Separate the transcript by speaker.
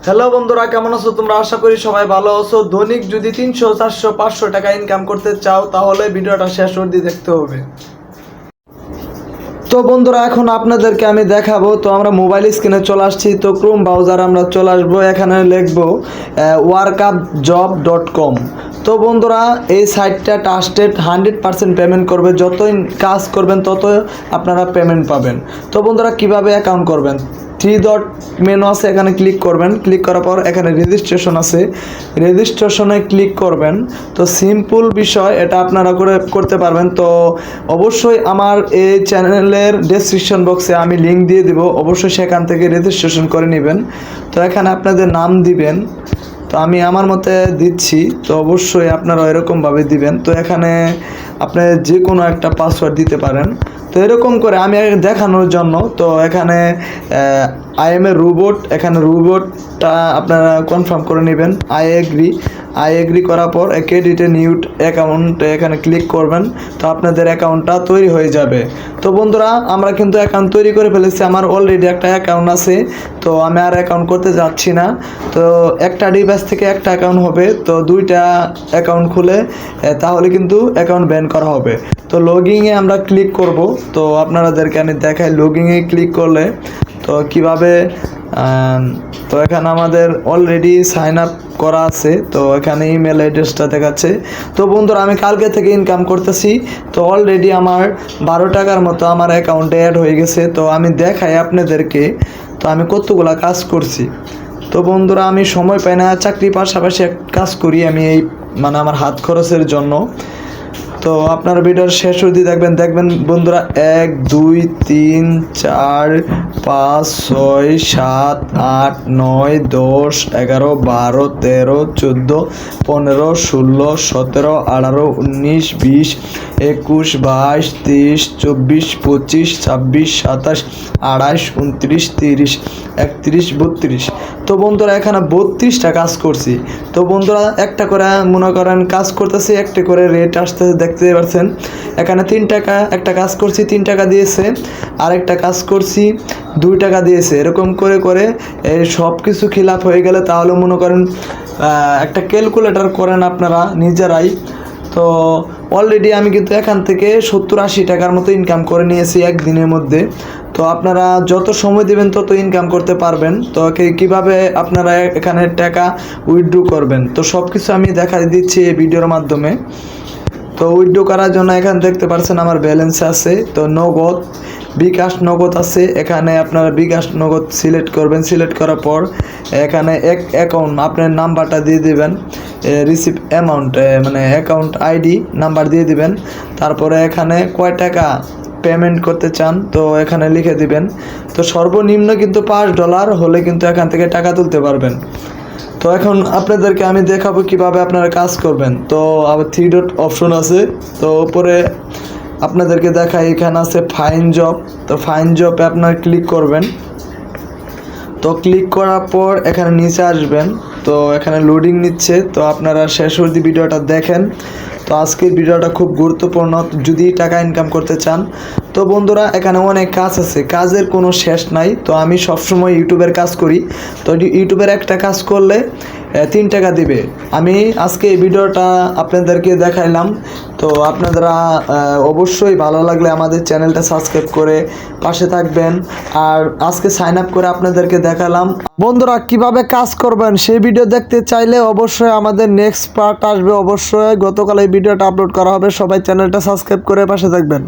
Speaker 1: Hello বন্ধুরা, কেমন আছো তোমরা? আশা করি সবাই ভালো আছো। দৈনিক যদি 300, 400, 500 টাকা ইনকাম করতে চাও তাহলে ভিডিওটা শেষ অবধি দেখতে হবে। তো বন্ধুরা, এখন আপনাদেরকে আমি দেখাবো। তো আমরা মোবাইল স্ক্রিনে চলে আসছি। তো ক্রোম ব্রাউজার আমরা চলে আসবো, এখানে লিখবো workupjob.com। তো বন্ধুরা, এই সাইটটা ট্রাস্টেড, 100% পেমেন্ট করবে। যতই কাজ করবেন তত আপনারা পেমেন্ট পাবেন। তো বন্ধুরা, কিভাবে অ্যাকাউন্ট করবেন? 3 ডট মেনু আছে, এখানে ক্লিক করবেন। ক্লিক করার পর এখানে রেজিস্ট্রেশন আছে, রেজিস্ট্রেশনে ক্লিক করবেন। তো সিম্পল বিষয়, এটা আপনারা করতে পারবেন। তো অবশ্যই আমার এই চ্যানেলের ডেসক্রিপশন বক্সে আমি লিঙ্ক দিয়ে দিব, অবশ্যই সেখান থেকে রেজিস্ট্রেশন করে নেবেন। তো এখানে আপনাদের নাম দিবেন। তো আমি আমার মতে দিচ্ছি, তো অবশ্যই আপনারা এরকমভাবে দিবেন। তো এখানে আপনি যে কোনো একটা পাসওয়ার্ড দিতে পারেন। তো এরকম করে আমি দেখানোর জন্য, তো এখানে আই এম এ রোবট, এখানে রোবটটা আপনারা কনফার্ম করে নেবেন। আই এগ্রি করার পর ক্রেডিট নিউ অ্যাকাউন্ট এখানে ক্লিক করবেন। তো আপনাদের অ্যাকাউন্টটা তৈরি হয়ে যাবে। তো বন্ধুরা, আমরা কিন্তু অ্যাকাউন্ট তৈরি করে ফেলেছি, আমার অলরেডি একটা অ্যাকাউন্ট আছে। তো আমি আর অ্যাকাউন্ট করতে যাচ্ছি না। তো একটা ডিভাইস থেকে একটা অ্যাকাউন্ট হবে, তো 2টা অ্যাকাউন্ট খুলে তাহলে কিন্তু অ্যাকাউন্ট ব্যান করা হবে। তো লগইনে আমরা ক্লিক করব। তো আপনাদেরকে আমি দেখাই লগইনে ক্লিক করলে তো কিভাবে। তো এখানে আমাদের অলরেডি সাইন আপ করা আছে। তো এখানে ইমেল অ্যাড্রেসটা দেখাচ্ছে। তো বন্ধুরা, আমি কালকে থেকে ইনকাম করতেছি। তো অলরেডি আমার 12 টাকার মতো আমার অ্যাকাউন্টে অ্যাড হয়ে গেছে। তো আমি দেখাই আপনাদেরকে তো আমি কতগুলা কাজ করছি। তো বন্ধুরা, আমি সময় পাই না, চাকরির পাশাপাশি কাজ করি আমি, এই আমার হাত খরচের জন্য। তো আপনারা ভিডিওর শেষ অবধি দেখবেন বন্ধুরা। 1 2 3 4 5 6 7 8 9 10 11 12 13 14 15 16 17 18 19 20 21 22 23 24 25 26 27 28 29 30 31 32। তো বন্ধুরা, এখানে 32টা কাজ করছি। তো বন্ধুরা, একটা করে মনে করেন কাজ করতেছি, একটা করে রেট আসতেছে, দেখতে পাচ্ছেন। এখানে 3 টাকা একটা কাজ করছি, 3 টাকা দিয়েছে। আরেকটা কাজ করছি, 2 টাকা দিয়েছে। এরকম করে করে এই সব কিছু খিলাপ হয়ে গেলে তাহলে মনে করেন একটা ক্যালকুলেটর করেন আপনারা নিজেরাই। তো অলরেডি আমি কিন্তু এখান থেকে 70-80 টাকার মতো ইনকাম করে নিয়েছি একদিনের মধ্যে। তো আপনারা যত সময় দেবেন তত ইনকাম করতে পারবেন। তো কিভাবে আপনারা এখানে টাকা উইথড্র করবেন, তো সব কিছু আমি দেখা দিচ্ছি এই ভিডিওর মাধ্যমে। তো উইথড্র করার জন্য এখানে দেখতে পাচ্ছেন আমার ব্যালেন্স আছে। তো নগদ, বিকাশ নগদ আছে। এখানে আপনারা বিকাশ নগদ সিলেক্ট করবেন। সিলেক্ট করার পর এখানে এক অ্যাকাউন্ট আপনার নাম্বারটা দিয়ে দেবেন, receive amount account ID number দিয়ে দিবেন। তারপরে এখানে কয় টাকা পেমেন্ট করতে চান তো এখানে লিখে দিবেন। তো সর্বনিম্ন কিন্তু $5 হলে কিন্তু এখান থেকে টাকা তুলতে পারবেন। তো এখন আপনাদেরকে আমি দেখাবো কিভাবে আপনারা কাজ করবেন। তো আবার 3 ডট অপশন আছে। তো উপরে আপনাদেরকে দেখাই, এখানে আছে ফাইন জব। তো ফাইন জবে আপনারা ক্লিক করবেন। তো ক্লিক করার পর এখানে নিচে আসবেন। তো এখানে লোডিং নিচ্ছে। তো আপনারা শেষ অবধি ভিডিওটা দেখেন। তো আজকের ভিডিওটা খুব গুরুত্বপূর্ণ যদি টাকা ইনকাম করতে চান। তো বন্ধুরা, এখানে অনেক কাজ আছে, কাজের কোনো শেষ নাই। তো আমি সবসময় ইউটিউবের কাজ করি। তো ইউটিউবের একটা কাজ করলে 3 টাকা দিবে। আমি আজকে এই ভিডিওটা আপনাদেরকে দেখাইলাম। তো আপনারা অবশ্যই ভালো লাগলে আমাদের চ্যানেলটা সাবস্ক্রাইব করে পাশে থাকবেন। আর আজকে সাইন আপ করে আপনাদেরকে দেখালাম। বন্ধুরা, কিভাবে কাজ করবেন সেই ভিডিও দেখতে চাইলে অবশ্যই আমাদের নেক্সট পার্ট আসবে। অবশ্যই গতকাল এই ভিডিওটা আপলোড করা হবে। সবাই চ্যানেলটা সাবস্ক্রাইব করে পাশে থাকবেন।